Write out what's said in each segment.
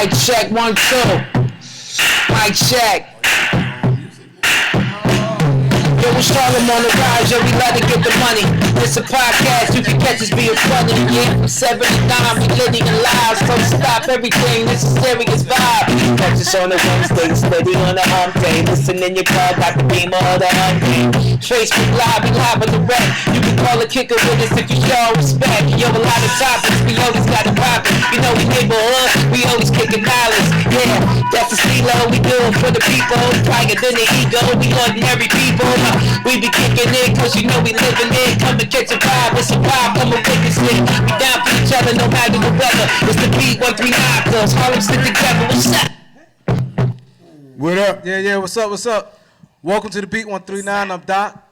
Mic check, 1, 2. Mic check. Yo, it's Harlem on the rise, yo, we love to get the money. It's a podcast, you can catch us being funny. Yeah, from 7 to 9, we living live. So stop everything, this is serious vibe. Catch us on the Wednesday, steady on the hump day. Listen in your car, got the beamer or the hunting. Facebook Live, we live on the rec. You can call a kicker with us if you show respect. Yo, a lot of topics, we always got it poppin'. You know we neighborhood, we always kicking knowledge. Yeah, that's the stilo, we do it for the people. Tiger than the ego, we ordinary people. We be kicking in, cause you know we living in. Come to catch a vibe, it's a vibe, come and witness it. We down for each other, no matter the weather. It's the beat 139, cause Harlem stick together, what's up? What up? Yeah, what's up? Welcome to the Beat 139, I'm Doc.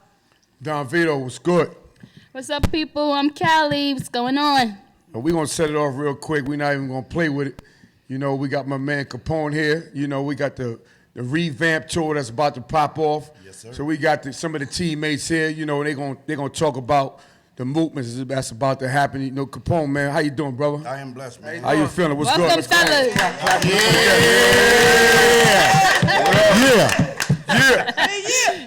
Don Vito, what's good? What's up, people? I'm Callie. What's going on? We're going to set it off real quick. We're not even going to play with it. You know, we got my man Capone here. You know, we got the Revamp tour that's about to pop off. Yes, sir. So we got some of the teammates here. You know, they're gonna talk about the movements that's about to happen. You know, Capone, man, how you doing, brother? I am blessed, man. How you feeling? What's Welcome, good? fellas. Yeah.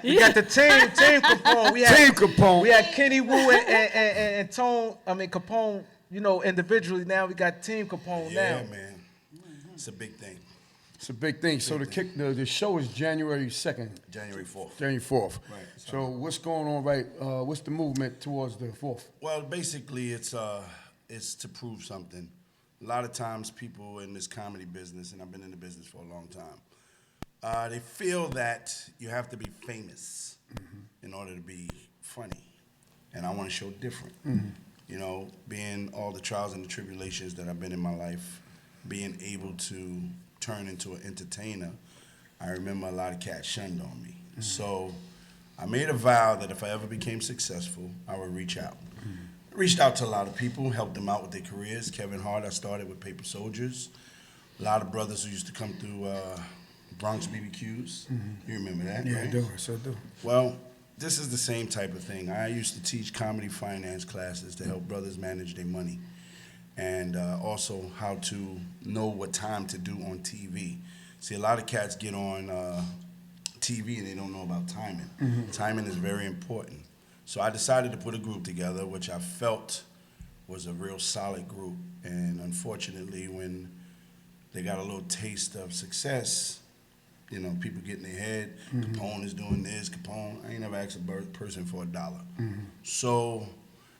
We got the team Capone. Team Capone. We had Kenny Wu and Tone, Capone, you know, individually. Now we got Team Capone Yeah, now. man. It's a big thing. It's a big thing. So the show is January 2nd. January 4th. January 4th. Right. So what's going on what's the movement towards the 4th? Well, basically, it's to prove something. A lot of times people in this comedy business, and I've been in the business for a long time, they feel that you have to be famous in order to be funny. And I want to show different. You know, being all the trials and the tribulations that I've been in my life, being able to turn into an entertainer, I remember a lot of cats shunned on me. So I made a vow that if I ever became successful, I would reach out. I reached out to a lot of people, helped them out with their careers. Kevin Hart, I started with Paper Soldiers. A lot of brothers who used to come through Bronx BBQs. You remember that, Yeah, right? I do. Yes, I do. Well, this is the same type of thing. I used to teach comedy finance classes to help brothers manage their money, and also how to know what time to do on TV. See, a lot of cats get on TV and they don't know about timing. Timing is very important. So I decided to put a group together, which I felt was a real solid group. And unfortunately, when they got a little taste of success, you know, people get in their head, Capone is doing this, Capone, I ain't never asked a person for $1. So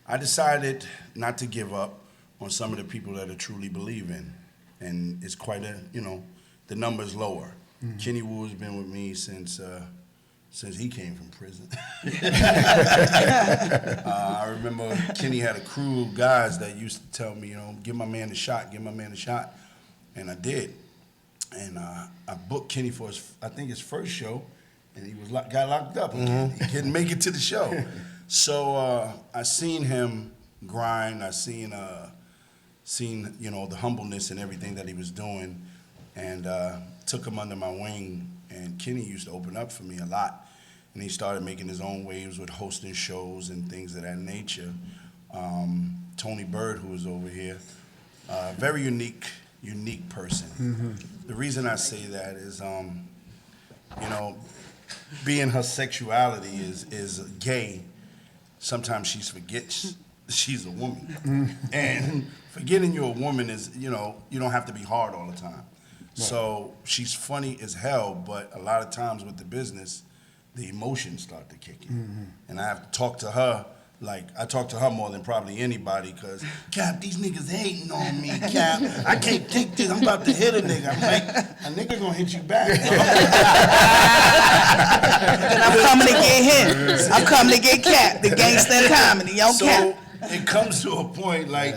I decided not to give up on some of the people that I truly believe in. And it's quite a, you know, the number's lower. Kenny Wu has been with me since he came from prison. I remember Kenny had a crew of guys that used to tell me, you know, give my man a shot. And I did. And I booked Kenny for his first show, and he got locked up again. He couldn't make it to the show. So I seen him grind. I seen you know, the humbleness and everything that he was doing, and took him under my wing. And Kenny used to open up for me a lot, and he started making his own waves with hosting shows and things of that nature. Tony Berg, who was over here, very unique person. The reason I say that is, you know, being her sexuality is gay. Sometimes she forgets she's a woman. And forgetting you're a woman is, you know, you don't have to be hard all the time. So she's funny as hell, but a lot of times with the business, the emotions start to kick in. And I have to talk to her, like, I talk to her more than probably anybody, because, Cap, these niggas hating on me, Cap. I can't take this, I'm about to hit a nigga. I'm like, a nigga gonna hit you back. And I'm coming to get him. I'm coming to get Cap, the gangster comedy. Yo, So Cap. it comes to a point, like,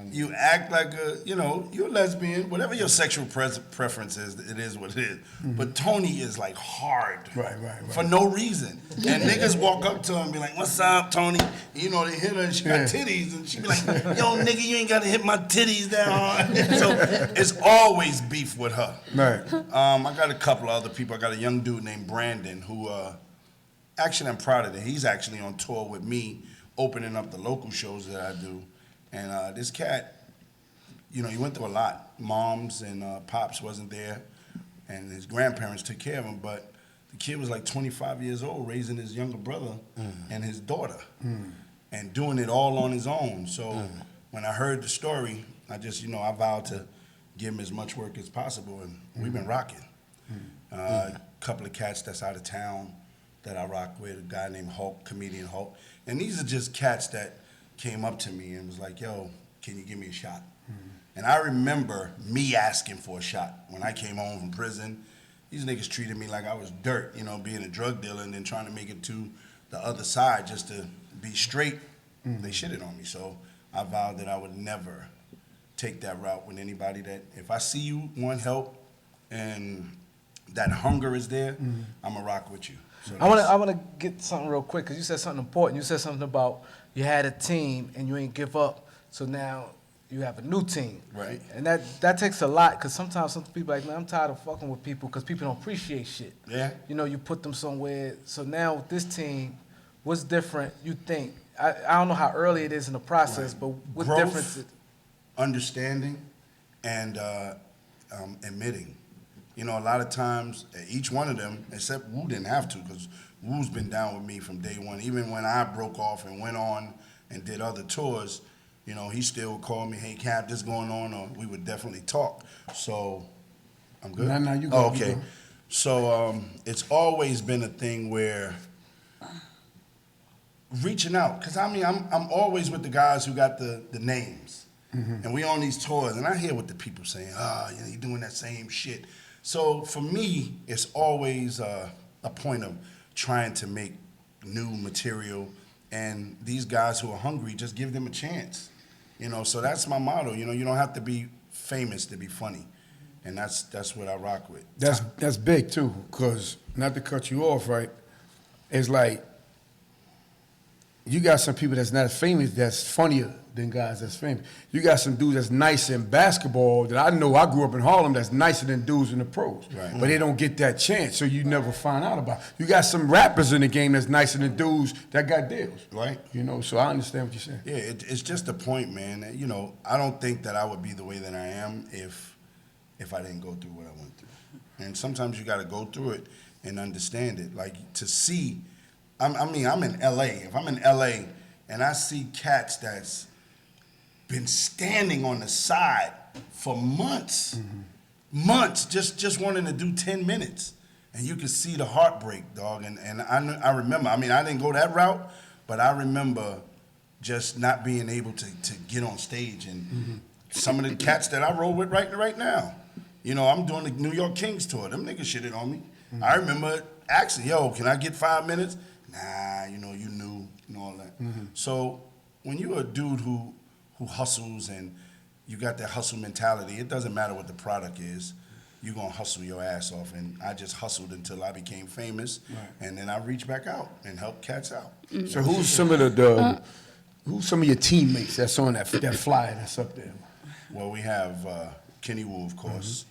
you act like you're a lesbian, whatever your sexual preference is, it is what it is. But Tony is like hard. Right. For no reason. And niggas walk up to her and be like, what's up, Tony? You know, they hit her and she got titties. And she be like, yo, nigga, you ain't got to hit my titties down. So it's always beef with her. Right. I got a couple of other people. I got a young dude named Brandon who, actually, I'm proud of him. He's actually on tour with me, opening up the local shows that I do. And this cat, he went through a lot. Moms and pops wasn't there, and his grandparents took care of him. But the kid was like 25 years old, raising his younger brother and his daughter, and doing it all on his own. So when I heard the story, I just, I vowed to give him as much work as possible, and we've been rocking. A couple of cats that's out of town that I rock with, a guy named Hulk, comedian Hulk. And these are just cats that came up to me and was like, yo, can you give me a shot? And I remember me asking for a shot. When I came home from prison, these niggas treated me like I was dirt, being a drug dealer and then trying to make it to the other side just to be straight. They shitted on me. So I vowed that I would never take that route with anybody, that if I see you want help and that hunger is there, I'm going to rock with you. So I want to get something real quick, because you said something important. You said something about you had a team and you ain't give up, so now you have a new team. Right. And that takes a lot, because sometimes some people are like, man, I'm tired of fucking with people because people don't appreciate shit. Yeah. You put them somewhere. So now with this team, what's different, you think? I don't know how early it is in the process, but what Growth, difference? understanding, and admitting. A lot of times, each one of them, except Wu didn't have to, because Wu's been down with me from day one. Even when I broke off and went on and did other tours, he still would call me, hey, Cap, this going on, or we would definitely talk. So, I'm good? No, you go. Oh, okay. You go. So, it's always been a thing where reaching out, because I'm always with the guys who got the names. And we on these tours, and I hear what the people saying, you're doing that same shit. So for me, it's always a point of trying to make new material, and these guys who are hungry, just give them a chance. So that's my motto. You don't have to be famous to be funny, and that's what I rock with. That's big too, because not to cut you off, right? It's like you got some people that's not famous that's funnier than guys that's famous. You got some dudes that's nice in basketball that I know, I grew up in Harlem, that's nicer than dudes in the pros. Right. But they don't get that chance, so you never find out about it. You got some rappers in the game that's nicer than dudes that got deals. Right. So I understand what you're saying. Yeah, it's just a point, man. I don't think that I would be the way that I am if I didn't go through what I went through. And sometimes you got to go through it and understand it. Like, to see, I'm in L.A. If I'm in L.A. and I see cats that's been standing on the side for months, just wanting to do 10 minutes. And you can see the heartbreak, dog. And I remember, I didn't go that route, but I remember just not being able to get on stage. And some of the cats that I roll with right now, I'm doing the New York Kings tour. Them niggas shitted on me. I remember asking, yo, can I get 5 minutes? Nah, you knew, all that. So when you're a dude who hustles and you got that hustle mentality, it doesn't matter what the product is, you're going to hustle your ass off. And I just hustled until I became famous, and then I reached back out and helped cats out. So who's some of who's some of your teammates that's on that flyer that's up there? Well, we have Kenny Wu, of course.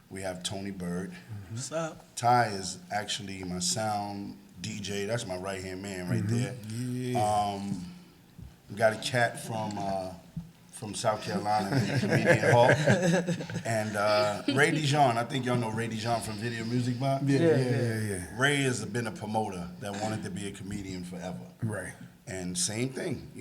We have Tony Berg. What's up? Ty is actually my sound DJ. That's my right-hand man right there. Yeah. We got a cat from South Carolina, named comedian Hart. And Ray Dijon, I think y'all know Ray Dijon from Video Music Box. Yeah. Ray has been a promoter that wanted to be a comedian forever. Right. And same thing,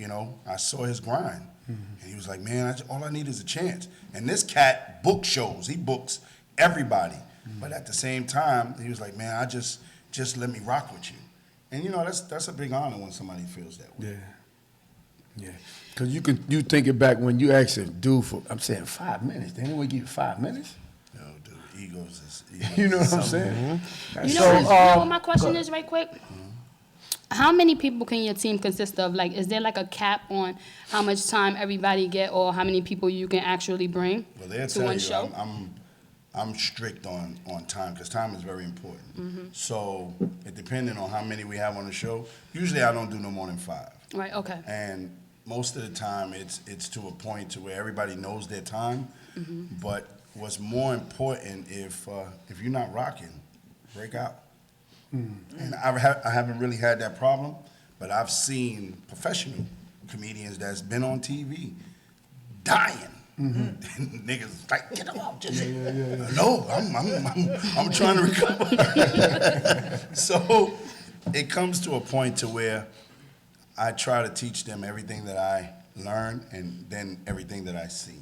I saw his grind. And he was like, man, all I need is a chance. And this cat books shows. He books everybody. But at the same time, he was like, man, I just let me rock with you. And that's a big honor when somebody feels that way. Yeah. Because you think it back when you asked a dude for, I'm saying 5 minutes. They only give you 5 minutes? Yo, dude, egos is... You know what I'm saying? You know what my question is right quick? How many people can your team consist of? Like, is there like a cap on how much time everybody get, or how many people you can actually bring to one show? I'm strict on time, because time is very important. So it depending on how many we have on the show, usually I don't do no more than 5. Right, okay. And most of the time it's to a point to where everybody knows their time. But what's more important, if you're not rocking, break out. And I haven't really had that problem, but I've seen professional comedians that's been on TV dying And niggas like, get him out. Just, no, I'm trying to recover. So it comes to a point to where I try to teach them everything that I learn and then everything that I see.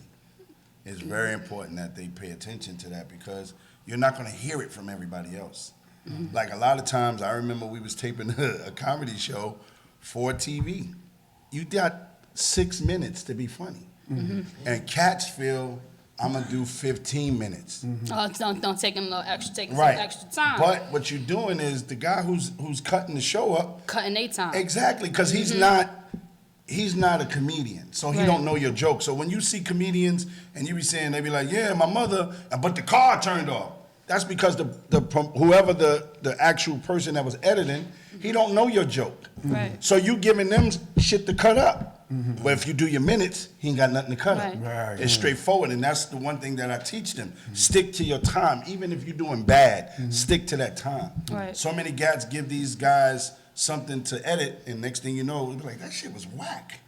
It's very important that they pay attention to that because you're not going to hear it from everybody else. Like a lot of times, I remember we was taping a comedy show for TV. You got 6 minutes to be funny. And cats feel I'm gonna do 15 minutes. Oh, don't take him taking Right. some extra time. But what you're doing is the guy who's cutting the show up. Cutting their time. Exactly, because he's not a comedian, so he don't know your joke. So when you see comedians and you be saying, they be like, yeah, my mother, but the car turned off. That's because whoever the actual person that was editing, he don't know your joke. Right. So you giving them shit to cut up. But if you do your minutes, he ain't got nothing to cut up. Right. It's straightforward, and that's the one thing that I teach them. Stick to your time. Even if you're doing bad, stick to that time. Right. So many cats give these guys something to edit, and next thing you know, they'll be like, that shit was whack.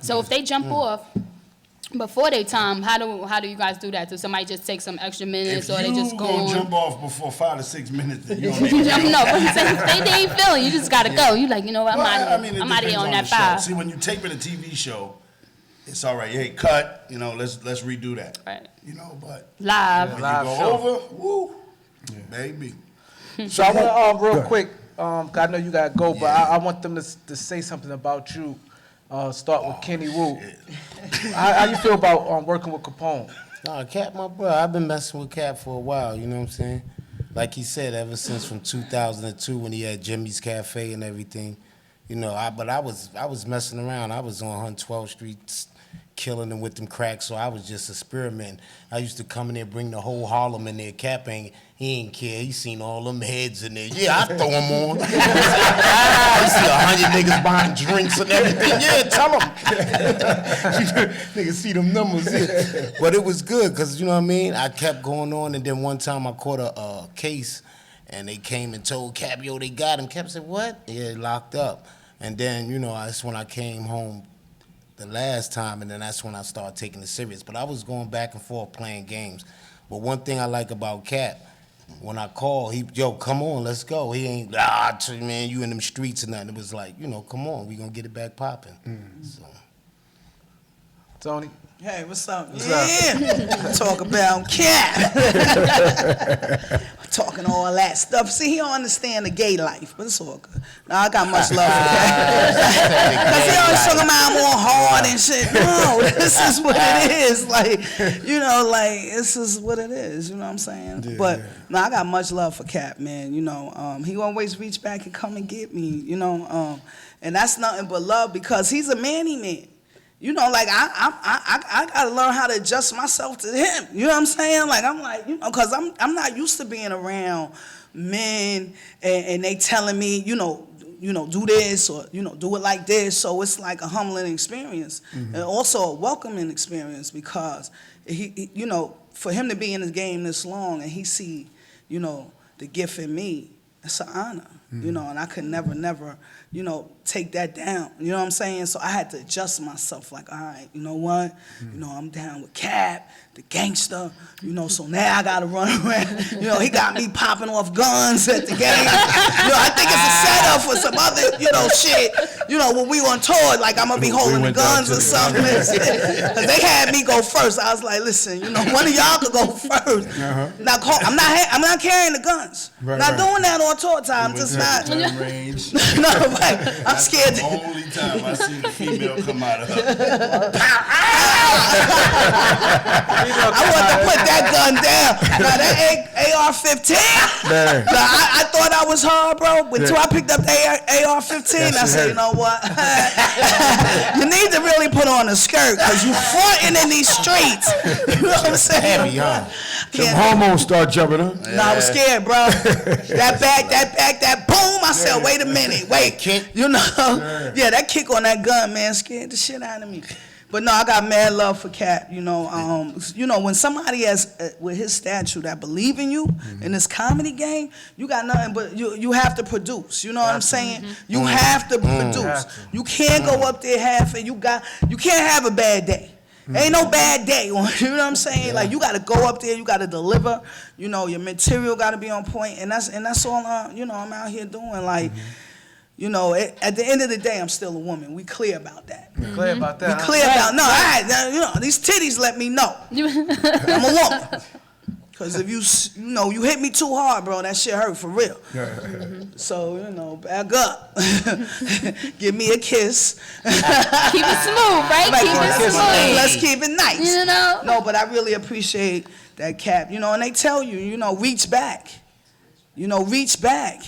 So if they jump off before their time, how do you guys do that? Do somebody just take some extra minutes, If or they just go you gonna on? jump off before 5 to 6 minutes, then you don't You jump, no, but I'm saying if they ain't feeling, you just gotta go. You like, you know what, I'm out of here on that show. 5. See, when you taping a TV show, it's all right. Hey, cut. You know, let's redo that. Right. You know, but Live. when Live you go show. over, woo, baby. So I want to real quick. I know you gotta go, but I want them to say something about you. Start with Kenny Wu. How you feel about working with Capone? Nah, Cap, my brother, I've been messing with Cap for a while, you know what I'm saying? Like he said, ever since from 2002 when he had Jimmy's Cafe and everything, you know, but I was messing around. I was on 112th Street killing them with them cracks, so I was just experimenting. I used to come in there, bring the whole Harlem in there. Cap he ain't care. He seen all them heads in there. Yeah, I throw them on. I see 100 niggas buying drinks and everything. Yeah, tell them. Niggas see them numbers. Yeah. But it was good because, you know what I mean? I kept going on, and then one time I caught a case, and they came and told Cap, yo, they got him. Cap said, what? Yeah, locked up. And then, you know, that's when I came home the last time, and then that's when I started taking it serious. But I was going back and forth playing games. But one thing I like about Cap, when I call, yo, come on, let's go. He ain't, man, you in them streets and nothing. It was like, you know, come on, we gonna get it back popping. So. Tony? Hey, what's up? What's up? Talk about Cap. Talking all that stuff. See, he don't understand the gay life, but it's all good. Now, I got much love for Cap. Because he always talking about I'm all hard and shit. No, this is what it is. Like, you know, like, this is what it is. You know what I'm saying? Yeah, but, yeah. no, I got much love for Cap, man. You know, he always reach back and come and get me, you know. And that's nothing but love because he's a manny man. You know, like, I got to learn how to adjust myself to him. You know what I'm saying? Like, I'm like, you know, because I'm not used to being around men and they telling me, you know, do this or, you know, do it like this. So it's like a humbling experience and also a welcoming experience because, he, you know, for him to be in the game this long and he see, you know, the gift in me, it's an honor, you know, and I could never, you know, take that down. You know what I'm saying? So I had to adjust myself like, all right, you know what? You know, I'm down with Cap, the gangster, you know, so now I got to run around. You know, he got me popping off guns at the game. You know, I think it's a setup for some other, you know, shit. You know, when we on tour, like I'm going to be holding the guns or something. Because they had me go first. I was like, listen, you know, one of y'all could go first. Now, I'm not carrying the guns. Right, not right. doing that on tour time. Just not. Range. No, right. I'm scared. The only time I see the female come out of her. I want to put that gun down. Now that AR-15. Man. Now, I thought I was her, bro. Until I picked up the AR-15, I said, you know what? You need to really put on a skirt because you fronting in these streets. You know what I'm saying? Heavy, huh? Them hormones start jumping, huh? No, I was scared, bro. That boom. I said, wait a minute, wait. You know, yeah, that kick on that gun, man, scared the shit out of me. But no, I got mad love for Cap. You know, when somebody has with his stature that believe in you in this comedy game, you got nothing but you have to produce. You know what I'm saying? You have to produce. You can't go up there half and you can't have a bad day. Ain't no bad day. You know what I'm saying? Yeah. Like you got to go up there, you got to deliver. You know, your material got to be on point, and that's all. You know, I'm out here doing. Like, you know, at the end of the day, I'm still a woman. We clear about that. Clear about that. We clear about no. All right, you know, these titties let me know I'm a woman. Cause if you hit me too hard, bro, that shit hurt for real. So, you know, back up. Give me a kiss. Keep it smooth, right? Like, keep it smooth. Let's keep it nice. You know? No, but I really appreciate that, Cap. You know, and they tell you, you know, reach back. You know, reach back.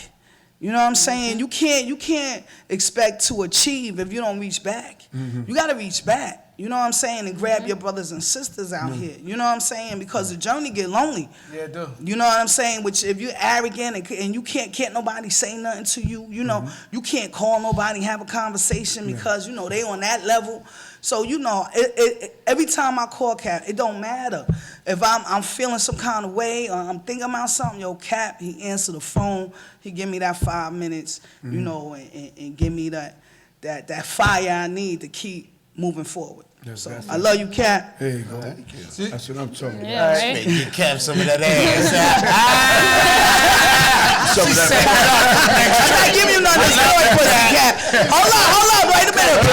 You know what I'm saying? You can't expect to achieve if you don't reach back. You gotta reach back. You know what I'm saying? And grab your brothers and sisters out here. You know what I'm saying? Because the journey get lonely. Yeah, it do. You know what I'm saying? Which if you're arrogant and you can't nobody say nothing to you, you know, you can't call nobody, have a conversation because, you know, they on that level. So, you know, every time I call Cap, it don't matter. If I'm feeling some kind of way or I'm thinking about something, yo, Cap, he answer the phone, he give me that 5 minutes, you know, and give me that fire I need to keep moving forward. So I love you, Cap. There you go. Thank you. That's what I'm talking about. Yeah, right? Make you Cap some of that ass. Some of that. I'm not giving you none of this boy pussy, Cap. Hold on, wait a minute.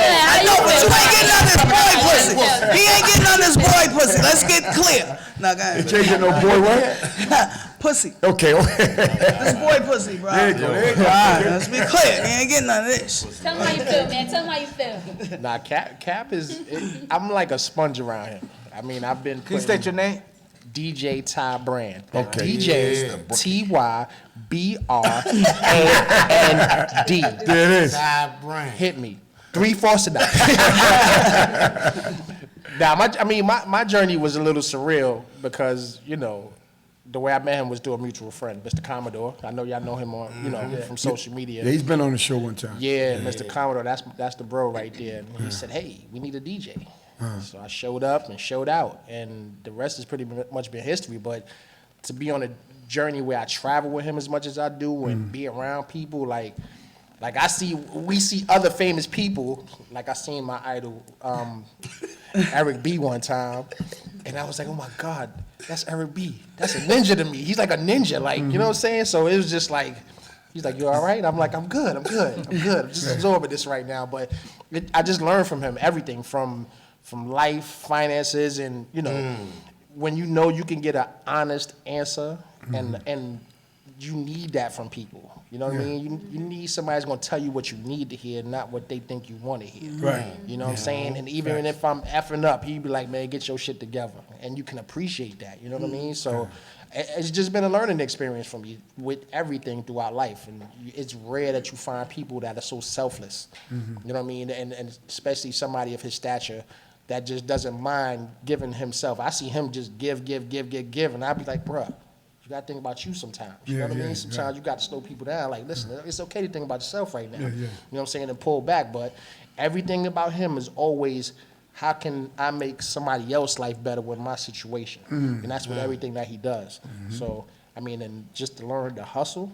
I know, but you ain't getting none of this boy pussy. He ain't getting none of this boy pussy. Let's get clear. Now, go ahead. Jay get no boy what? Pussy. Okay. This boy pussy, bro. There you go. There you go. All right, let's be clear. He ain't getting none of this. Tell him how you feel, man. Tell him how you feel. Nah, Cap is. I'm like a sponge around him. I mean, I've been. Can you state your name? DJ Ty Brand. Okay. DJ TYBRAND. There it is. Ty Brand. Hit me. 3/4 of that. Now, my journey was a little surreal because, you know, the way I met him was through a mutual friend, Mr. Commodore. I know y'all know him on, you know, from social media. Yeah, he's been on the show one time. Yeah, Mr. Commodore, that's the bro right there. And he said, hey, we need a DJ. So I showed up and showed out, and the rest has pretty much been history. But to be on a journey where I travel with him as much as I do and be around people, like we see other famous people, like I seen my idol, Eric B one time, and I was like, oh my God, that's Eric B. That's a ninja to me. He's like a ninja, like, you know what I'm saying? So it was just like, he's like, you all right? I'm like, I'm good. I'm just absorbing this right now. But I just learned from him everything from life, finances, and, you know, when you know you can get an honest answer and you need that from people. You know what I mean? You need somebody that's going to tell you what you need to hear, not what they think you want to hear. Right. You know what I'm saying? And even if I'm effing up, he'd be like, man, get your shit together. And you can appreciate that. You know what I mean? So it's just been a learning experience for me with everything throughout life. And it's rare that you find people that are so selfless. You know what I mean? And especially somebody of his stature that just doesn't mind giving himself. I see him just give. And I'd be like, bruh, you got to think about you sometimes. You know what I mean? Sometimes you got to slow people down. Like, listen, it's okay to think about yourself right now. You know what I'm saying? And pull back. But everything about him is always, how can I make somebody else's life better with my situation? And that's with everything that he does. So, I mean, and just to learn to hustle,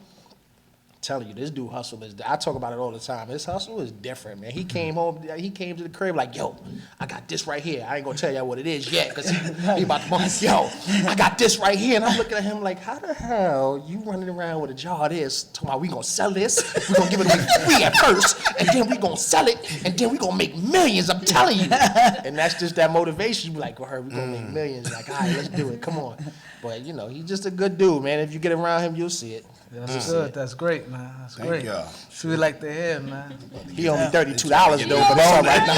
I'm telling you, this dude hustle is, I talk about it all the time. His hustle is different, man. He came home, he came to the crib like, yo, I got this right here. I ain't gonna tell y'all what it is yet, because he about to bust. Yo, I got this right here. And I'm looking at him like, how the hell you running around with a jar of this, talking about we gonna sell this, we gonna give it away free at first, and then we gonna sell it, and then we gonna make millions, I'm telling you. And that's just that motivation. You be like, well, we gonna make millions. Like, all right, let's do it, come on. But, you know, he's just a good dude, man. If you get around him, you'll see it. That's good. That's great, man. That's great. y'all. So we like to hear, man. He only $32 though, but it's all right now.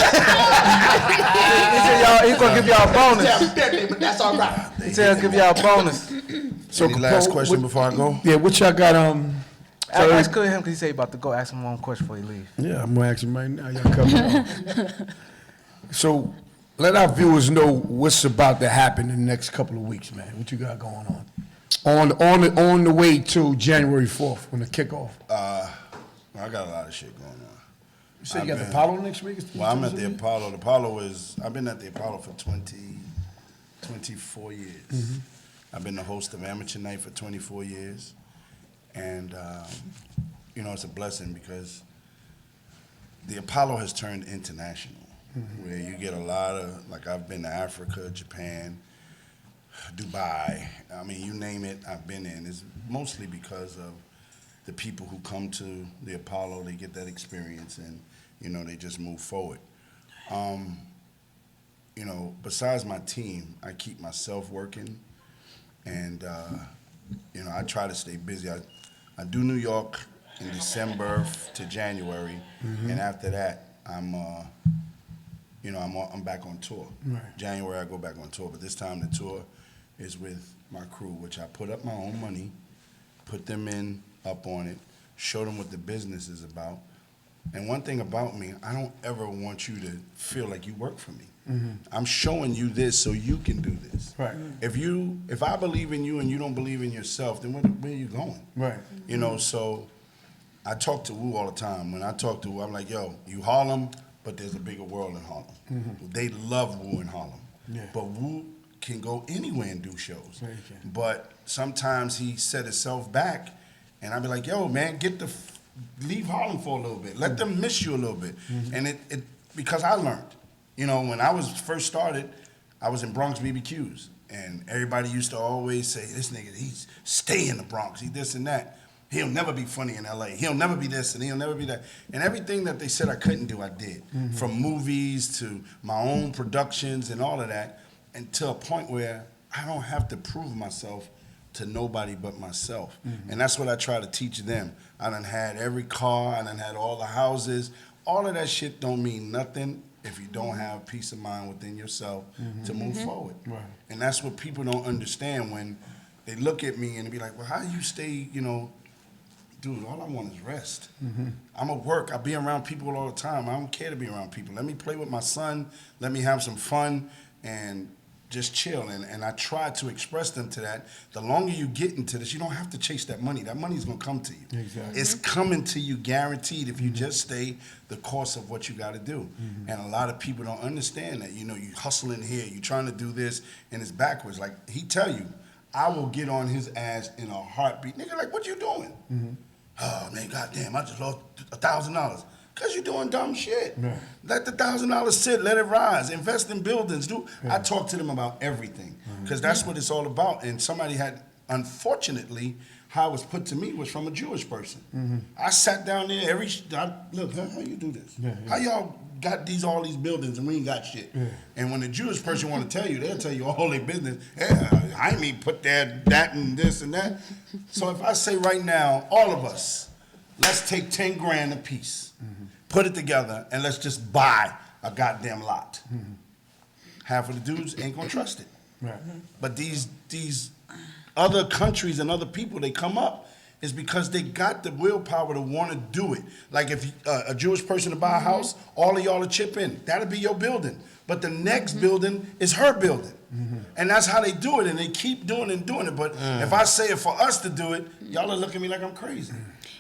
He said y'all, he gonna give y'all a bonus. But that's all right. He said he'll give y'all a bonus. So Any last Capone, question before I go? Yeah, what y'all got? Ask him because he said he about to go. Ask him one question before he leave. Yeah, I'm gonna ask him right now. Y'all coming? So let our viewers know what's about to happen in the next couple of weeks, man. What you got going on? On the way to January 4th on the kickoff. I got a lot of shit going on. You said you got the Apollo next week? Well, I'm at the Apollo. The Apollo I've been at the Apollo for 24 years. I've been the host of Amateur Night for 24 years. And, you know, it's a blessing because the Apollo has turned international. where you get a lot of, like I've been to Africa, Japan, Dubai. I mean, you name it, I've been in. It's mostly because of the people who come to the Apollo, they get that experience and, you know, they just move forward. You know, besides my team, I keep myself working and, you know, I try to stay busy. I do New York in December to January, and after that, you know, I'm back on tour. Right. January, I go back on tour, but this time the tour is with my crew, which I put up my own money, put them up on it, show them what the business is about. And one thing about me, I don't ever want you to feel like you work for me. I'm showing you this so you can do this. Right. If I believe in you and you don't believe in yourself, then where are you going? Right. You know, so I talk to Wu all the time. When I talk to Wu, I'm like, yo, you Harlem, but there's a bigger world in Harlem. They love Wu in Harlem. Yeah. But Wu can go anywhere and do shows. Yeah, he can. But sometimes he set himself back, and I be like, yo, man, leave Harlem for a little bit. Let them miss you a little bit. And it because I learned. You know, when I was first started, I was in Bronx BBQs, and everybody used to always say, this nigga, he's stay in the Bronx, he this and that. He'll never be funny in LA. He'll never be this and he'll never be that. And everything that they said I couldn't do, I did. From movies to my own productions and all of that, and to a point where I don't have to prove myself to nobody but myself. And that's what I try to teach them. I done had every car, I done had all the houses. All of that shit don't mean nothing if you don't have peace of mind within yourself to move forward. Right. And that's what people don't understand when they look at me and they be like, well, how do you stay, you know, dude, all I want is rest. I'm at work, I be around people all the time. I don't care to be around people. Let me play with my son, let me have some fun and just chill. And I try to express them to that. The longer you get into this, you don't have to chase that money. That money's gonna come to you. Exactly. It's coming to you guaranteed if you just stay the course of what you gotta do. And a lot of people don't understand that. You know, you hustling here, you trying to do this, and it's backwards. Like, he tell you, I will get on his ass in a heartbeat. Nigga, like, what you doing? Oh, man, goddamn, I just lost $1,000. Because you're doing dumb shit. Right. Let the $1,000 sit, let it rise. Invest in buildings. I talk to them about everything. Because that's what it's all about. And somebody had, unfortunately, how it was put to me was from a Jewish person. I sat down there look, how you do this? How y'all got all these buildings and we ain't got shit? And when the Jewish person want to tell you, they'll tell you all their business. Yeah, I mean put that and this and that. So if I say right now, all of us, let's take 10 grand a piece. Put it together and let's just buy a goddamn lot. Half of the dudes ain't gonna trust it. Right. But these other countries and other people, they come up is because they got the willpower to want to do it. Like if a Jewish person to buy a house, all of y'all to chip in. That'll be your building. But the next building is her building. And that's how they do it, and they keep doing it. But if I say it for us to do it, y'all are looking at me like I'm crazy.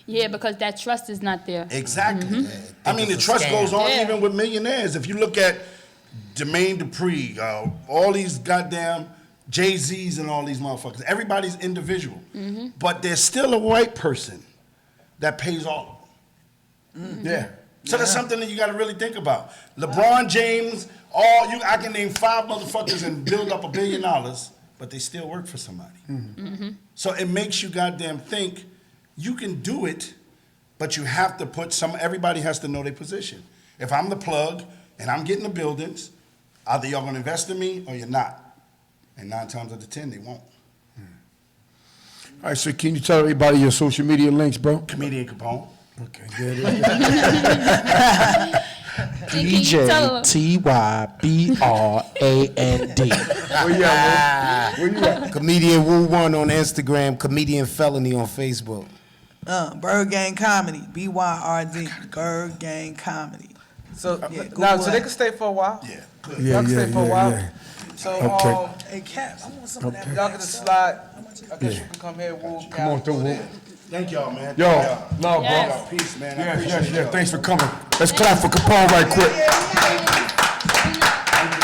Yeah, because that trust is not there. Exactly. I mean, the trust goes on even with millionaires. If you look at Jermaine Dupri, all these goddamn Jay-Z's and all these motherfuckers, everybody's individual. But there's still a white person that pays all of them. Yeah. So that's something that you got to really think about. LeBron James, I can name 5 motherfuckers and build up $1 billion, but they still work for somebody. So it makes you goddamn think you can do it, but you have to everybody has to know their position. If I'm the plug and I'm getting the buildings, either y'all gonna invest in me or you're not. And 9 times out of 10, they won't. All right, so can you tell everybody your social media links, bro? Comedian Capone. Okay, there it is. DJ TYBRAND. Where you at, Where you at? Comedian Wu One on Instagram, Comedian Felony on Facebook. Berg Gang Comedy, BYRD, Berg Gang Comedy. So Yeah, now, Google so they that. can stay for a while. Yeah. Y'all can stay for a while. Yeah. So Okay. Hey, Cap, I want some of that. y'all can just slide. I guess you can come here. We'll Come on through, Wu. Thank y'all, man. Yo, Thank y'all. love, bro. Yes. Peace, man. I Yes, appreciate yes, yes. y'all. Thanks for coming. Let's clap for Capone right quick. Thank you,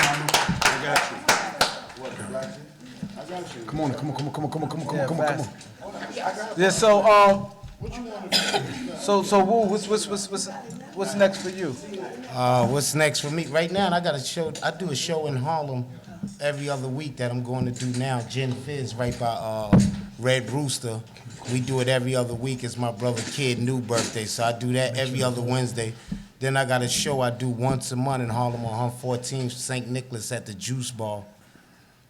mama. I got you. What, I got you. Come on. Yeah. So Wu, what's What's next for you? What's next for me? Right now, I got a show. I do a show in Harlem every other week that I'm going to do now. Gin Fizz, right by Red Rooster. We do it every other week. It's my brother Kid New birthday, so I do that every other Wednesday. Then I got a show I do once a month in Harlem on 114th, St. Nicholas at the Juice Bar.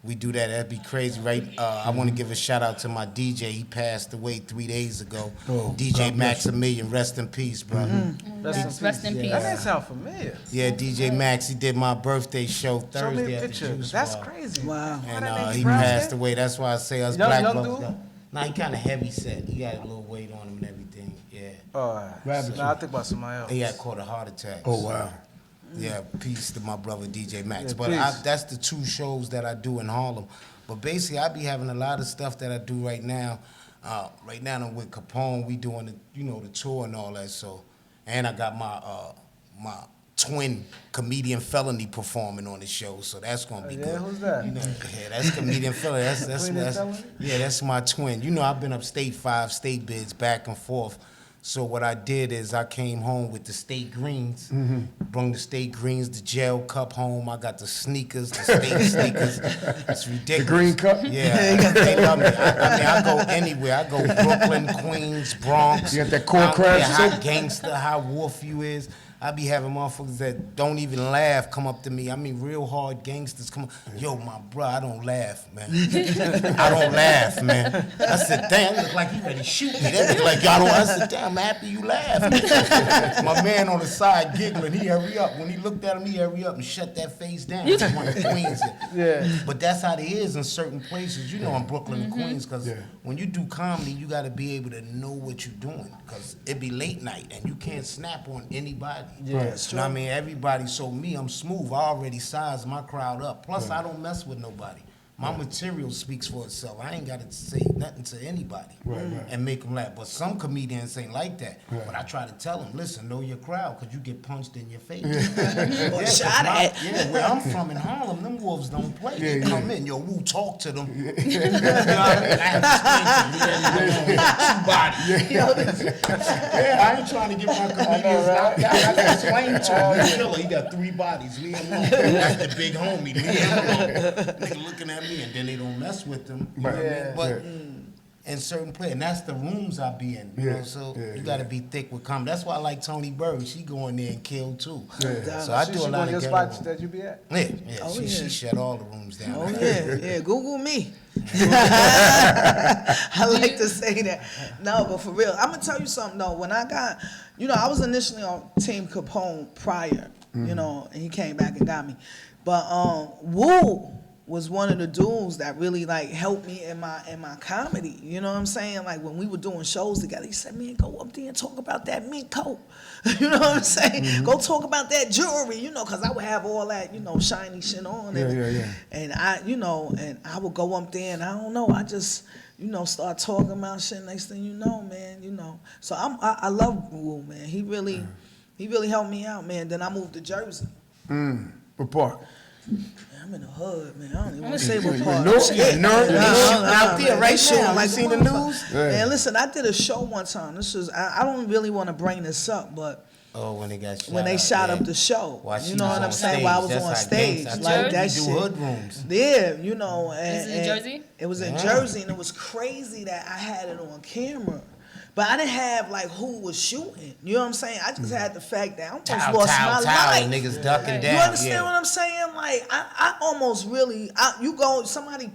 We do that. That'd be crazy, right? I want to give a shout out to my DJ. He passed away 3 days ago. DJ Maximilian, rest in peace, brother. Rest in peace. That name sound familiar. Yeah, DJ Max. He did my birthday show Thursday Show me a at the picture. Juice That's Bar. crazy. Wow. And he passed away. That's why I say us black young brothers. dude? Nah, he kind of heavy set. He got a little weight on him and everything. Yeah. All right. Nah, I think about somebody else. He had caught a heart attack. Oh, wow. Yeah, peace to my brother DJ Max. Yeah, but peace. that's the 2 shows that I do in Harlem. But basically, I be having a lot of stuff that I do right now. Right now, I'm with Capone. We doing the tour and all that. So, and I got my my twin comedian Felony performing on the show. So that's gonna be good. Who's that? Yeah, that's comedian Felony. That's my twin. You know, I've been up state 5 state bids back and forth. So what I did is I came home with the state greens, brung the state greens, the gel cup home. I got the sneakers, the state sneakers. It's ridiculous. The green cup? Yeah, they love me. I go anywhere. I go Brooklyn, Queens, Bronx. You got that core crash how too? gangster, how wolf you is. I be having motherfuckers that don't even laugh come up to me. I mean, real hard gangsters come up. Yo, my bro, I don't laugh, man. I don't laugh, man. I said, damn, look like he ready to shoot me. That look like y'all don't. I said, damn, I'm happy you laugh. My man on the side giggling, he hurry up. When he looked at him, he hurry up and shut that face down. He's one of the Queens. Yeah. But that's how it is in certain places. You know, in Brooklyn and Queens, because when you do comedy, you got to be able to know what you're doing, because it be late night and you can't snap on anybody. Yeah, You know what I mean? Everybody, so me, I'm smooth. I already sized my crowd up. Plus, I don't mess with nobody. My material speaks for itself. I ain't got to say nothing to anybody and make them laugh. But some comedians ain't like that. But I try to tell them, listen, know your crowd, because you get punched in your face. Shot at. Yeah, where I'm from in Harlem, them wolves don't play. They come in, yo, woo, talk to them. You know what I mean? I have to explain to them. 2 bodies. I ain't trying to get my comedians knocked out. I got to explain to him. He killer, he got 3 bodies. Leave him alone. That's the big homie. Leave him alone. Nigga looking at me, and then they don't mess with them. You know what I mean? But in certain places, and that's the rooms I be in. You know, so you got to be thick with comedy. That's why I like Tony Berg. She go in there and kill too. So I do a lot of your ghetto spots that you be at? Yeah. She shut all the rooms down. Oh yeah. Google me. I like to say that. No, but for real, I'm gonna tell you something though. When I got, I was initially on Team Capone prior, and he came back and got me. But Woo was one of the dudes that really like helped me in my comedy. You know what I'm saying? Like when we were doing shows together, he said, "Man, go up there and talk about that mink coat." You know what I'm saying? Go talk about that jewelry, because I would have all that, shiny shit on. And I, and I would go up there and I don't know, I just, start talking about shit. Next thing you know, man, So I love Woo, man. He really helped me out, man. Then I moved to Jersey. What part? I'm in the hood, man. I don't even want to say what part. Out there right now. Like seen the news? Man, listen, I did a show one time. I don't really want to bring this up, but when they got shot when they shot up the show, you know what I'm saying? While I was on stage, like that shit. Hood rooms. Yeah, Is it in Jersey? It was in Jersey, and it was crazy that I had it on camera. But I didn't have like who was shooting. You know what I'm saying? I just had the fact that I almost lost my life. Niggas ducking down. You understand what I'm saying? Like I almost really. Somebody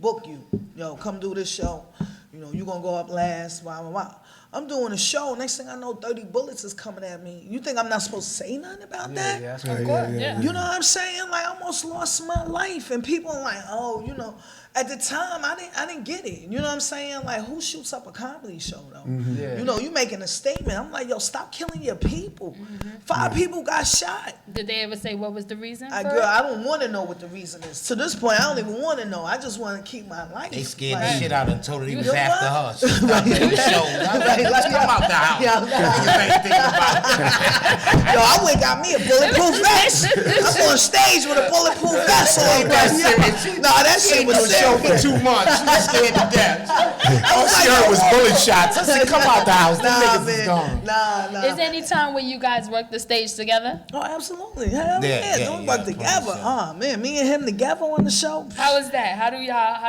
book you. Yo, come do this show. You gonna go up last. Blah blah blah. I'm doing a show. Next thing I know, 30 bullets is coming at me. You think I'm not supposed to say nothing about that? Yeah, that's right. You know what I'm saying? Like I almost lost my life, and people are like, oh, At the time, I didn't get it. You know what I'm saying? Like, who shoots up a comedy show, though? You making a statement. I'm like, yo, stop killing your people. 5 people got shot. Did they ever say what was the reason? Girl, I don't want to know what the reason is. To this point, I don't even want to know. I just want to keep my life. They scared the shit out and told her he was after her. She stopped the show. Let's come out the house. Niggas ain't thinking about it. Yo, I went got me a bulletproof vest. I'm on stage with a bulletproof vest on. Nah, that shit was show for serious. 2 months. She was scared to death. All was she like, heard was bullet shots. I said, come out the house. Them Nah, niggas is man. gone. Nah. Is there any time where you guys work the stage together? Oh, absolutely. Hell Yeah, yeah. Don't work together. Oh, man. Me and him together on the show. How is that? How do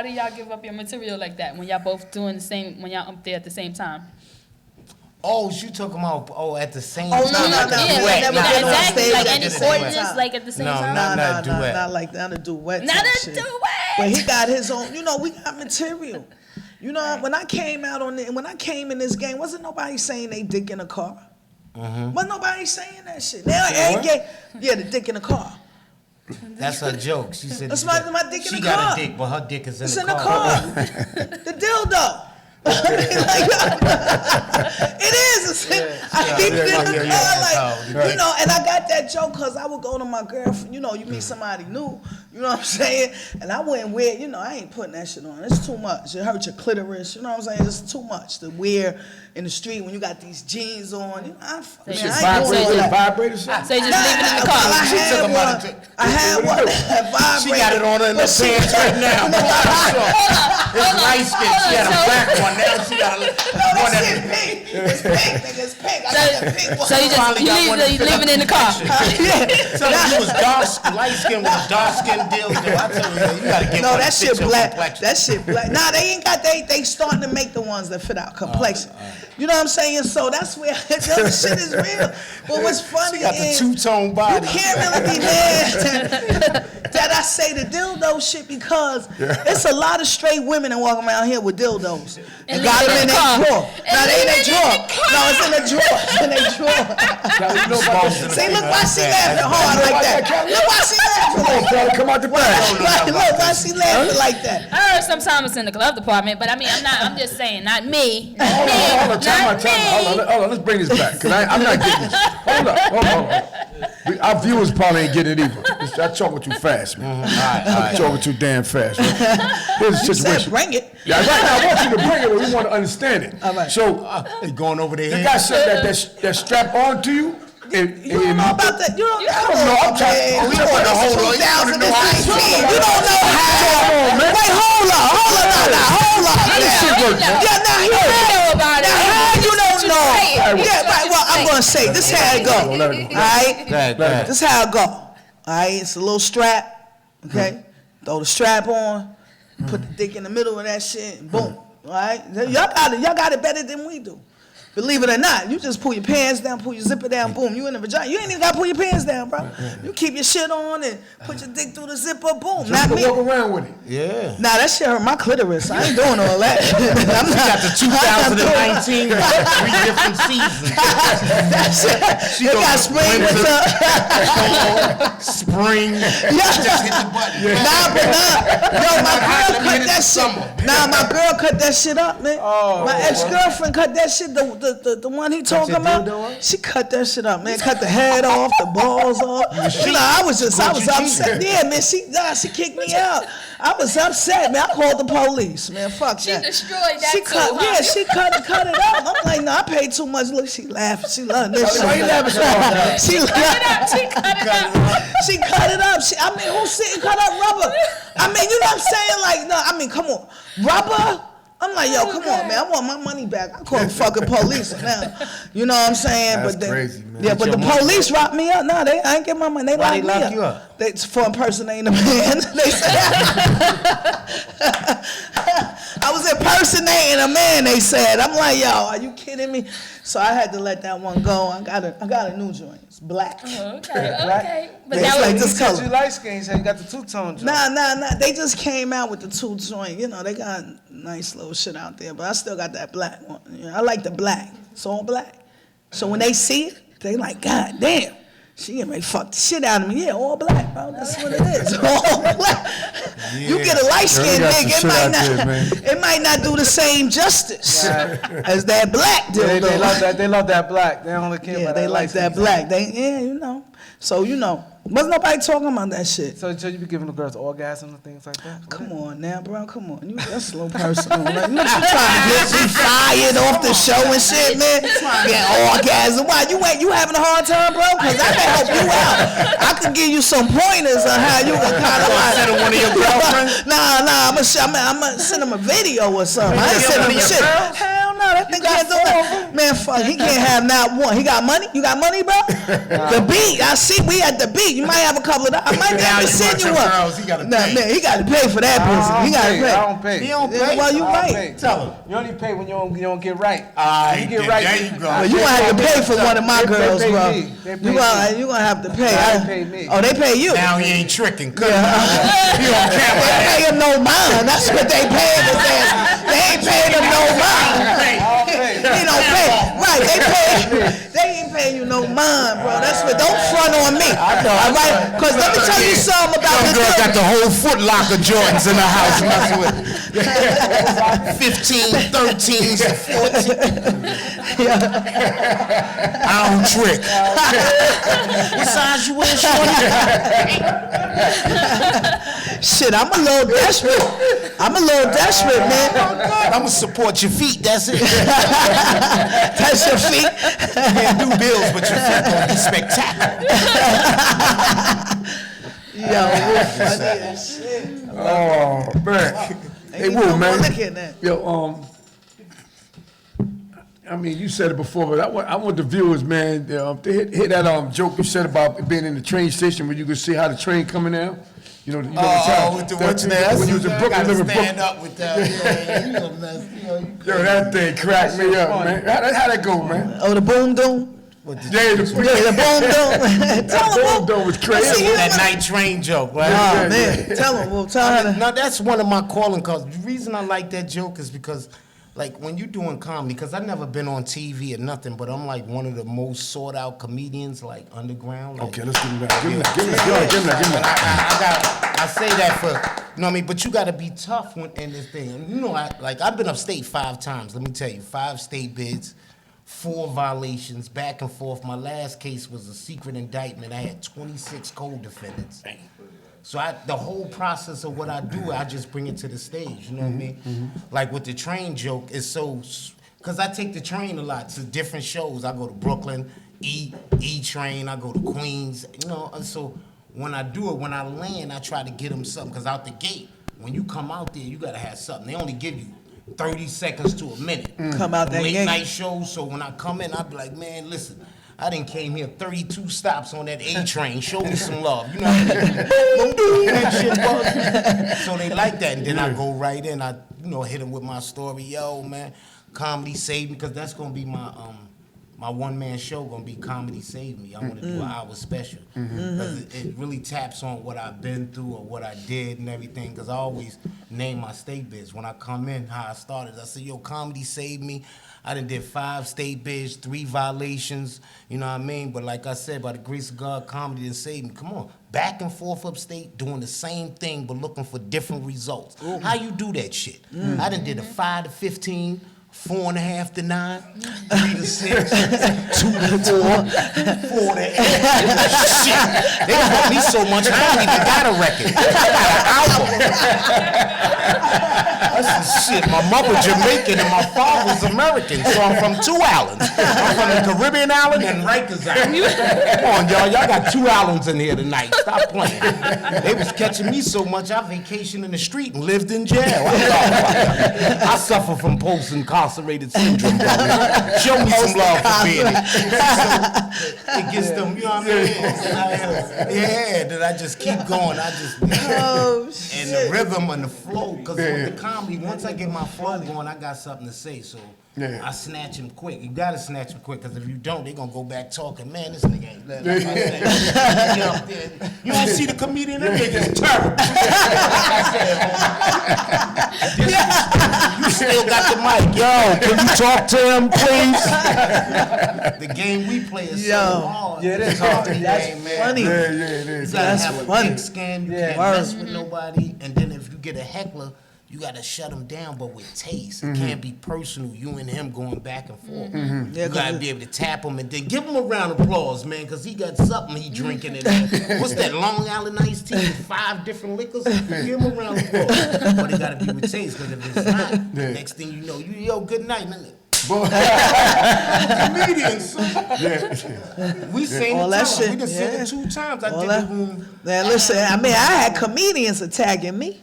y'all give up your material like that when y'all both doing the same, when y'all up there at the same time? Oh, you talking about at the same Oh, time? no. Like a Yeah, duet. never like, been on exactly. stage Like at any the same ordinance, time. like at the same No, time? not a duet. Not a duet. Not type a shit. duet. But he got his own. You know, we got material. You know, when I came out on it, when I came in this game, wasn't nobody saying they dick in a car. Wasn't nobody saying that shit. Now every game, yeah, the dick in the car. That's her joke. She said That's my dick in the car. She got a dick, but her dick is It's in in the the car. car. The dildo. It is. I keep it in the car, like, you know, and I got that joke because I would go to my girlfriend, you know, you meet somebody new, you know what I'm saying? And I wouldn't wear, you know, I ain't putting that shit on. It's too much. It hurts your clitoris, you know what I'm saying? It's too much to wear in the street when you got these jeans on. You know, I ain't doing all that. Vibrators? So you just leave it in the car. I had one that vibrated. She got it on her in the pants right now. It's light skin. She had a black one. Now she got a one that that. shit pink. It's pink, nigga. It's pink. I got the pink one. So you leave it in the car. So you was light skin with a dark skin deal. I tell you gotta get No, one that shit fit your black. complexion. That shit black. Nah, they ain't got. They starting to make the ones that fit our complexion. You know what I'm saying? So that's where the other shit is real. But what's funny She got the is two-tone body. you can't really be mad that I say the dildo shit because it's a lot of straight women that walk around here with dildos and got them in their drawer. No, they in their drawer. No, it's in the drawer. It's in their drawer. See, look why she laughing hard like that. Look why she laughing. Come out the bag. Look why she laughing like that. I heard sometimes it's in the glove department, but I mean, I'm just saying, not me. Hold on, time out. Hold on, let's bring this back, because I'm not getting this. Hold on. Our viewers probably ain't getting it either. I talking too fast, man. I'm talking too damn fast. Right? Here's the You situation. said bring it. Yeah, right now I want you to bring it, but we want to understand it. All right. So, They going over their you head. got something that strap on to you? You don't know about that. You don't know. I'm trying. We want to hold on. 2019. You don't know how. Wait, hold on. Yeah, now here. Now how you don't know? Yeah, right. Well, I'm gonna say this how it go. All right. This how it go. All right. It's a little strap. Okay. Throw the strap on. Put the dick in the middle of that shit. And boom. All right. Y'all got it better than we do. Believe it or not, you just pull your pants down, pull your zipper down, boom, you in the vagina. You ain't even got to pull your pants down, bro. You keep your shit on and put your dick through the zipper, boom. Just Not to me. walk around with it. Yeah. Nah, that shit hurt my clitoris. I ain't doing all that. I'm Got the 2019 with 3 different seasons. That shit. It got spring winter. Spring. Just hit the button. Nah, but nah. Yo, my girl cut that shit. Nah, my girl cut that shit up, man. My ex-girlfriend cut that shit. The one he talking about, she cut that shit up, man. Cut the head off, the balls off. You know, I was upset. Yeah, man, she kicked me out. I was upset, man. I called the police, man. Fuck that. She destroyed that She cut, too, huh? yeah, she cut it up. I'm like, no, I paid too much. Look, she laughed. She loved this shit. Why you laughing so hard? She laughed. She cut it up. She cut it up. I mean, who's sitting cut up rubber? I mean, you know what I'm saying? Like, no, I mean, come on. Rubber? I'm like, yo, come on, man. I want my money back. I call the fucking police now. You know what I'm saying? That's but crazy, man. Yeah, but the police locked me up. No, I ain't get my money. They Why locked they me lock you up? They for impersonating a man. They said I was impersonating a man. They said. I'm like, yo, are you kidding me? So I had to let that one go. I got a new joint. It's black. Okay. But It's that like was this color. You light skin, so you got the two-tone joint. Nah. They just came out with the 2 joint. You know, they got nice little shit out there, but I still got that black one. You know, I like the black. It's all black. So when they see it, they like, God damn, she getting ready to fuck the shit out of me. Yeah, all black, bro. That's what it is. All black. Yeah. You get a light skin got nigga, some shit out there, it might not do the same justice as that black They dildo. love that. They love that black. They only care Yeah, about they that like light skin. that black. You know. So, you know. Wasn't nobody talking about that shit. So you be giving the girls orgasms and things like that? Come on now, bro. Come on. That's a little personal. Like, you trying to get me fired off the show and shit, man? Get orgasm. Why? You having a hard time, bro? Because I can help you out. I can give you some pointers on how you can kind of like. Send one of your girlfriends? Nah. I'm gonna send him a video or something. I ain't sending him shit. Hell no, that thing can't do that. Man, fuck, he can't have not one. He got money? You got money, bro? The beat. I see we at the beat. You might have a couple of I might be able to send you one. He gotta pay. Nah, man, he got to pay for that pussy. He got to pay. I don't pay. He don't pay. Well, you right. Tell him. You only pay when you don't get right. You get right. There you go. Well, you gonna have to pay for one of my girls, bro. You gonna have to pay. They pay me. Oh, they pay you. Now he ain't tricking. He on They camera. pay him no mind. That's what they paying his ass. They ain't paying him no mind. He don't pay. Right? They ain't paying you no mind, bro. That's what. Don't front on me. All right? Because let me tell you something about Some this. girl got the whole Foot Locker Jordans in the house messing with 15, 13s, 14. I don't trick. What size you wear, shorty? Shit, I'm a little desperate. Man. I'm gonna support your feet. That's it. That's your feet. You can't do bills, but your feet gonna be spectacular. Yo, funny as shit. Oh, man. Hey, Ain't Woo, no man. more looking at. Yo, I mean, you said it before, but I want the viewers, man, to hit that joke you said about being in the train station where you could see how the train coming down. You know the time. With the what's that? When you was in Brooklyn, living in stand Brooklyn. up with that. You know, Yo, that thing cracked me up, man. How'd that go, man? Oh, the boom doom. Yeah, the boom doom. Tell him, boom doom was crazy. that night train joke, right? oh man, tell him. Tell her. Now that's one of my calling cards. The reason I like that joke is because, like, when you're doing comedy, because I've never been on TV or nothing, but I'm like one of the most sought out comedians, like underground. Like, Okay, let's give him that. Give him that. I say that for, you know what I mean? But you got to be tough in this thing. And you know, I've been upstate 5 times. Let me tell you, 5 state bids, 4 violations, back and forth. My last case was a secret indictment. I had 26 co-defendants. So the whole process of what I do, I just bring it to the stage. You know what I mean? Mm-hmm. Like with the train joke, it's so, because I take the train a lot to different shows. I go to Brooklyn, E train. I go to Queens. You know, and so when I do it, when I land, I try to get them something. Because out the gate, when you come out there, you got to have something. They only give you 30 seconds to a minute. Come out that late gate. night shows. So when I come in, I be like, man, listen. I done came here 32 stops on that A train. Show me some love. You know what I mean? That shit was. So they like that. And then I go right in. I hit them with my story. Yo, man, comedy saved me. Because that's going to be my one-man show going to be Comedy Save Me. I want to do an hour special. Because it really taps on what I've been through or what I did and everything. Because I always name my state bids. When I come in, how I started, I said, yo, Comedy Save Me. I done did 5 state bids, 3 violations, you know what I mean? But like I said, by the grace of God, comedy done saved me. Come on, back and forth upstate, doing the same thing, but looking for different results. How you do that shit? I done did a 5 to 15, 4.5 to 9, 3 to 6, 2 to 4, 4 to 8. Shit, they done helped me so much, I don't even got a record. I got an album. That's the shit. My mother Jamaican and my father's American, so I'm from 2 islands. I'm from the Caribbean island and Rikers Island. Come on, y'all got 2 islands in here tonight. Stop playing. They was catching me so much, I vacationed in the street and lived in jail. I suffer from post-incarcerated syndrome, brother. Show me some love for being it. So, it gets them, you know what I mean? Yeah, that I just keep going. And the rhythm and the flow, because with the comedy, once I get my flow going, I got something to say, so I snatch him quick. You gotta snatch him quick, because if you don't, they gonna go back talking, man, this nigga ain't let me. Get up there. You don't see the comedian, that nigga's terrible. You still got the mic. Yo, can you talk to him, please? The game we play is so hard. Yeah, it is hard. That's game, man. funny. Yeah, it is. You gotta have a funny. thick skin, you can't mess with nobody, and then if you get a heckler, you gotta shut him down, but with taste. It can't be personal. You and him going back and forth. Yeah, You gotta be able to tap him and then give him a round of applause, man, because he got something he drinking in there. What's that, Long Island iced tea with 5 different liquors? Give him a round of applause. But it gotta be with taste, because if it's not, next thing you know, yo, good night, man. Comedians. We seen All it that twice. shit, We done seen yeah. it 2 times. I All did that- the room. Man, listen, I mean, I had comedians attacking me.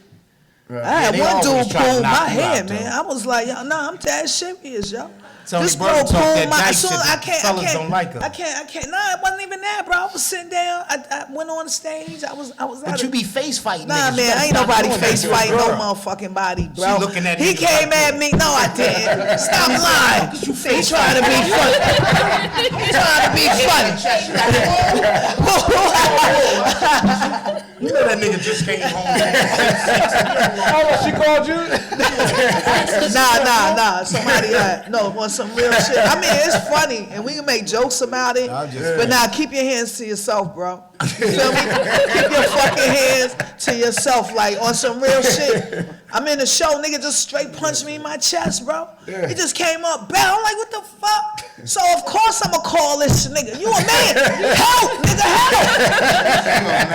Right. I had they one always dude try to pull knock my you out, head, man. though. I was like, yo, no, I'm dead serious, yo. Tony This Berg bro talk that pulled my. dyke As soon shit I that can't. fellas don't like her. I can't. No, it wasn't even that, bro. I was sitting down. I went on the stage. I was. But you be face fighting. Nah, niggas. man, You gotta ain't stop nobody doing that face to a fighting no girl. motherfucking body, bro. She looking at He niggas came like at me. No, I didn't. Stop lying. He trying to be funny. He trying to be funny. You know that nigga just came home. Oh, she called you? Nah. Somebody want some real shit. I mean, it's funny, and we can make jokes about it. But now, keep your hands to yourself, bro. You feel me? Keep your fucking hands to yourself, like on some real shit. I'm in the show, nigga just straight punched me in my chest, bro. He just came up, bam. I'm like, what the fuck? So of course I'ma call this nigga. You a man? Help, nigga, help!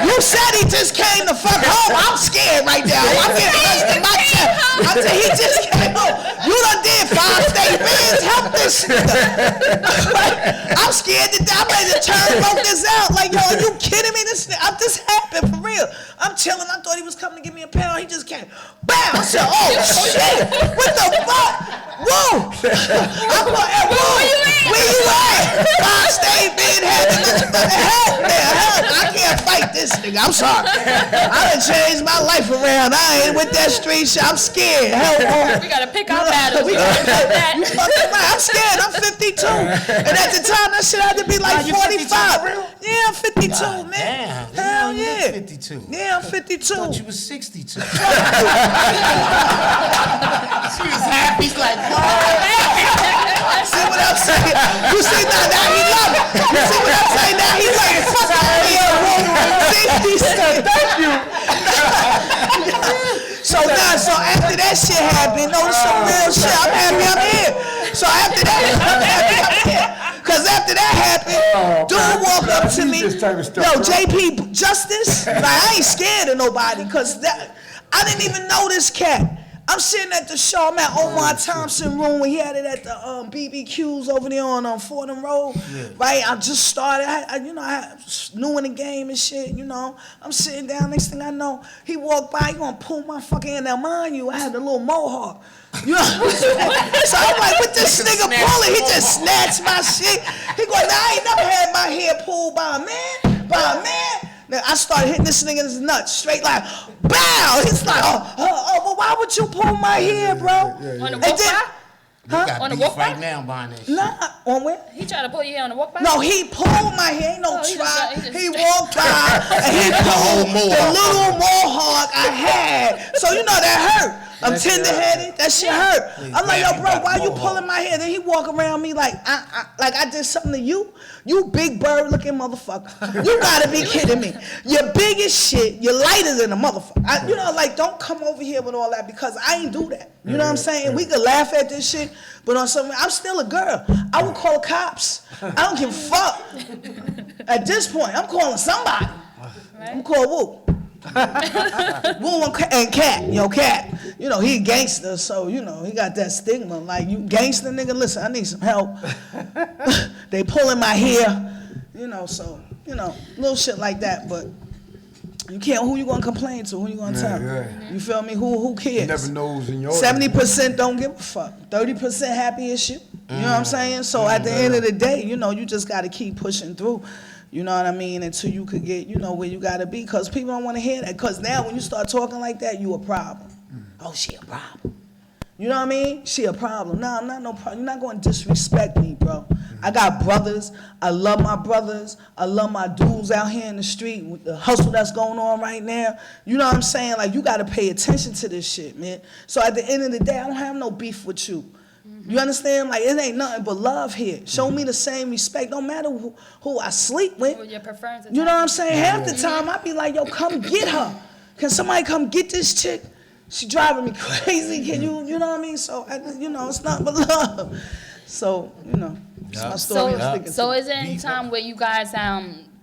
You said he just came the fuck home. I'm scared right now. I'm getting punched in my chest. I said he just came home. You done did 5 state bands. Help this nigga. I'm scared to die. I'm ready to both this out. Like, yo, are you kidding me? This happened for real. I'm chilling. I thought he was coming to give me a pound. He just came. Bam! I said, oh shit! What the fuck? Whoa! I thought, hey, whoa! Where you at? 5 state band help, man, help! I can't fight this nigga. I'm sorry. I done changed my life around. I ain't with that street shit. I'm scared. Help, bro. We gotta pick our battles. You fucking right. I'm scared. I'm 52. And at the time, that shit had to be like 45. Yeah, I'm 52, man. Damn. Hell You yeah. 52. Yeah, I'm 52. I thought you was 62. She was happy. He's like, See what I'm saying? You see now he love it. You see what I'm saying? Now he like, fuck out here. 50 cents. Thank you. So after that shit happened, some real shit. I'm happy I'm here. So after that, I'm happy I'm here. Cause after that happened, dude walked up to me. Yo, JP Justice. Like, I ain't scared of nobody. Cause I didn't even know this cat. I'm sitting at the show. I'm at Omar Thompson room when he had it at the BBQs over there on Fordham Road. Yeah. Right? I just started. I new in the game and shit. You know, I'm sitting down. Next thing I know, he walked by. He gonna pull my fucking hand. Now, mind you, I had a little mohawk. You know what I'm saying? So I'm like, what this nigga pulling? He just snatched my shit. He go, nah, I ain't never had my hair pulled by a man. Now, I started hitting this nigga in his nuts, straight like, bow! He's like, well, why would you pull my hair, bro? On the walk by? Huh? On the walk right by? now buying that shit. Nah, on where? He tried to pull your hair on the walk by? No, he pulled my hair. Ain't no Oh, he try. just- He walked by and he pulled the little mohawk I had. So you know that hurt. I'm tender-headed. That shit hurt. I'm like, yo, bro, why you pulling my hair? Then he walk around me like I did something to you. You big bird-looking motherfucker. You gotta be kidding me. You're big as shit. You're lighter than a motherfucker. Don't come over here with all that because I ain't do that. You know what I'm saying? We could laugh at this shit, but on something, I'm still a girl. I would call the cops. I don't give a fuck. At this point, I'm calling somebody. Right. I'm calling Woo. Woo and Cat, Cat. You know, he a gangster, so, you know, he got that stigma. Like, you gangster nigga, listen, I need some help. They pulling my hair, so, little shit like that, but you can't, who you gonna complain to? Who you gonna tell? Yeah. You feel me? Who cares? You never knows in your 70% don't give a fuck. 30% happy as shit. You know what I'm saying? So at the end of the day, you just gotta keep pushing through. You know what I mean? Until you could get, where you gotta be. Cause people don't wanna hear that. Cause now when you start talking like that, you a problem. Oh, she a problem. You know what I mean? She a problem. No, I'm not no problem. You're not gonna disrespect me, bro. I got brothers. I love my brothers. I love my dudes out here in the street with the hustle that's going on right now. You know what I'm saying? Like, you gotta pay attention to this shit, man. So at the end of the day, I don't have no beef with you. You understand? Like, it ain't nothing but love here. Show me the same respect. Don't matter who I sleep with. Well, your preference. You know what I'm saying? Half the time, I be like, yo, come get her. Can somebody come get this chick? she driving me crazy. Can you know what I mean? So, it's not but love. So, it's my story. So is there any time where you guys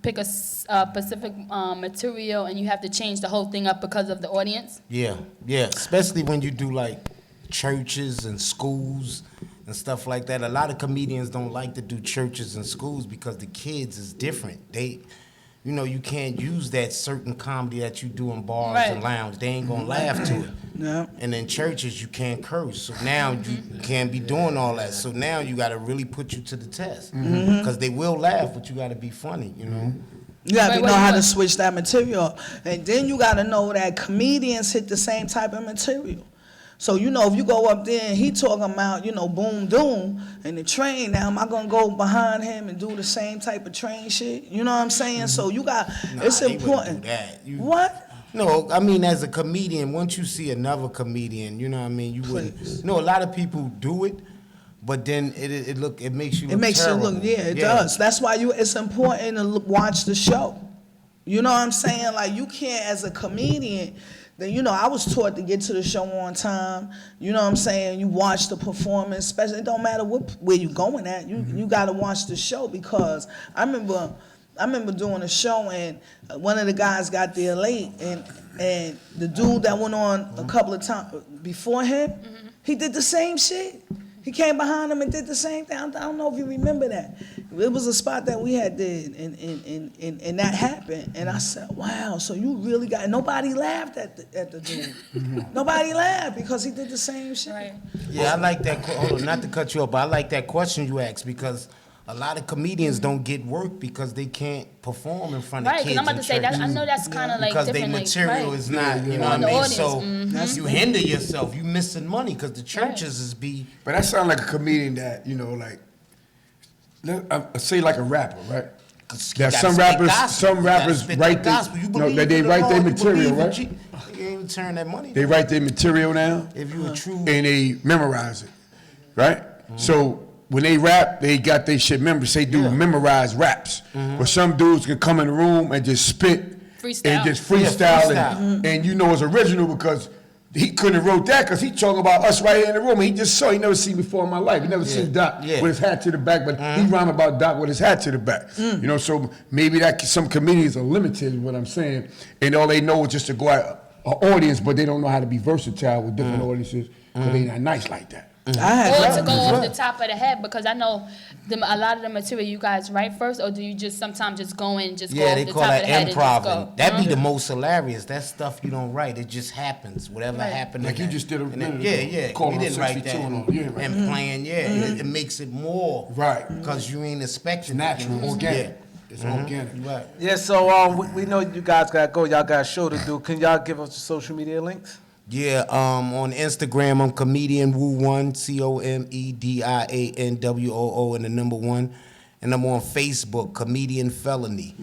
pick a specific material and you have to change the whole thing up because of the audience? Yeah, especially when you do like churches and schools and stuff like that. A lot of comedians don't like to do churches and schools because the kids is different. You can't use that certain comedy that you do in bars and lounge. They ain't gonna laugh to it. Yeah. And in churches, you can't curse. So now you can't be doing all that. So now you gotta really put you to the test. Because they will laugh, but you gotta be funny, You have to know how to switch that material. And then you got to know that comedians hit the same type of material. So, if you go up there and he talking about, boom, doom, and the train, now am I going to go behind him and do the same type of train shit? You know what I'm saying? So it's important. Do that. What? No, I mean, as a comedian, once you see another comedian, you know what I mean, you wouldn't. No, a lot of people do it. But then it makes you look terrible. It does. That's why it's important to watch the show. You know what I'm saying? Like, you can't, as a comedian, then, I was taught to get to the show on time. You know what I'm saying? You watch the performance, especially, it don't matter where you going at. You got to watch the show, because I remember doing a show and one of the guys got there late, and the dude that went on a couple of times before him, he did the same shit. He came behind him and did the same thing. I don't know if you remember that. It was a spot that we had did, and that happened. And I said, wow, so you really got... Nobody laughed at the dude. Nobody laughed because he did the same shit. Right. Yeah, I like that. Hold on, not to cut you off, but I like that question you asked, because a lot of comedians don't get work because they can't perform in front of kids. Right, because I'm about to say that. I know that's kind of like because different. Because their material is not, you know what I mean? So you hinder yourself. You missing money because the churches is be. But that sounds like a comedian that, say like a rapper, right? That some rappers write they write their material, right? You ain't even turn that money. They write their material now. If you a true. And they memorize it, right? So when they rap, they got their shit memorized. They do memorized raps. But some dudes can come in the room and just spit freestyle. And just freestyle. And it's original because he couldn't have wrote that because he talking about us right here in the room. He just saw, he never seen before in my life. He never seen Doc with his hat to the back, but he rhyme about Doc with his hat to the back. So maybe that some comedians are limited in what I'm saying, and all they know is just to go out an audience, but they don't know how to be versatile with different audiences because they not nice like that. Or to go off the top of the head, because I know a lot of the material you guys write first, or do you just sometimes just go in and just go off the top of the head and just go? That'd be the most hilarious. That stuff you don't write, it just happens. Whatever happened. Like you just did a minute ago. We didn't write that. And playing, it makes it more. Right. Because you ain't expecting natural, organic. It's organic. Right. Yeah, so we know you guys got to go. Y'all got a show to do. Can y'all give us the social media links? Yeah, on Instagram, I'm Comedian Woo1, COMEDIANWOO, and the number 1. And I'm on Facebook, Comedian Felony.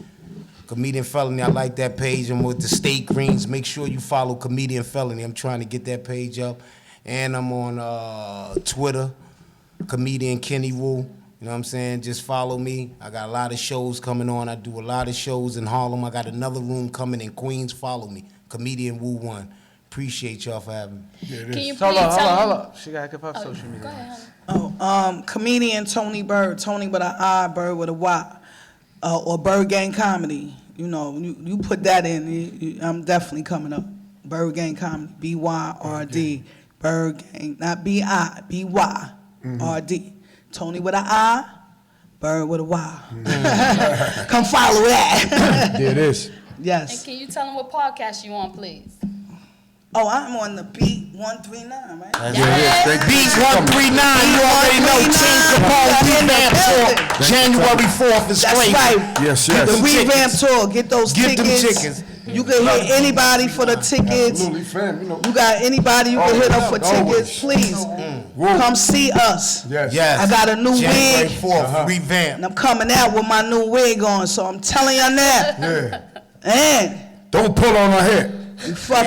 Comedian Felony, I like that page. I'm with the State Greens. Make sure you follow Comedian Felony. I'm trying to get that page up. And I'm on Twitter, Comedian Kenny Woo. You know what I'm saying? Just follow me. I got a lot of shows coming on. I do a lot of shows in Harlem. I got another room coming in Queens. Follow me, Comedian Woo1. Appreciate y'all for having me. Yeah, Can you please tell hold on. She got to give up social media. Go ahead. Comedian Tony Berg, Tony with an I, Berg with a Y, or Berg Gang Comedy. You put that in, I'm definitely coming up. Berg Gang Comedy, BYRD, Berg Gang, not B-I, B-Y-R-D. Tony with an I, Berg with a Y. Come follow that. There it is. Yes. And can you tell them what podcast you on, please? Oh, I'm on the Beat 139, right? Beat 139, you already know. Team Capone Revamp Tour, January 4th is That's crazy. right. Yes. The Revamp Tour, get those tickets. Get them tickets. You can hit anybody for the tickets. Absolutely, fam. You got anybody you can hit up for tickets. Please, come see us. Yes. I got a new January wig. 4th, Revamp. And I'm coming out with my new wig on, so I'm telling you now. Yeah. And Don't pull on her head. you fuck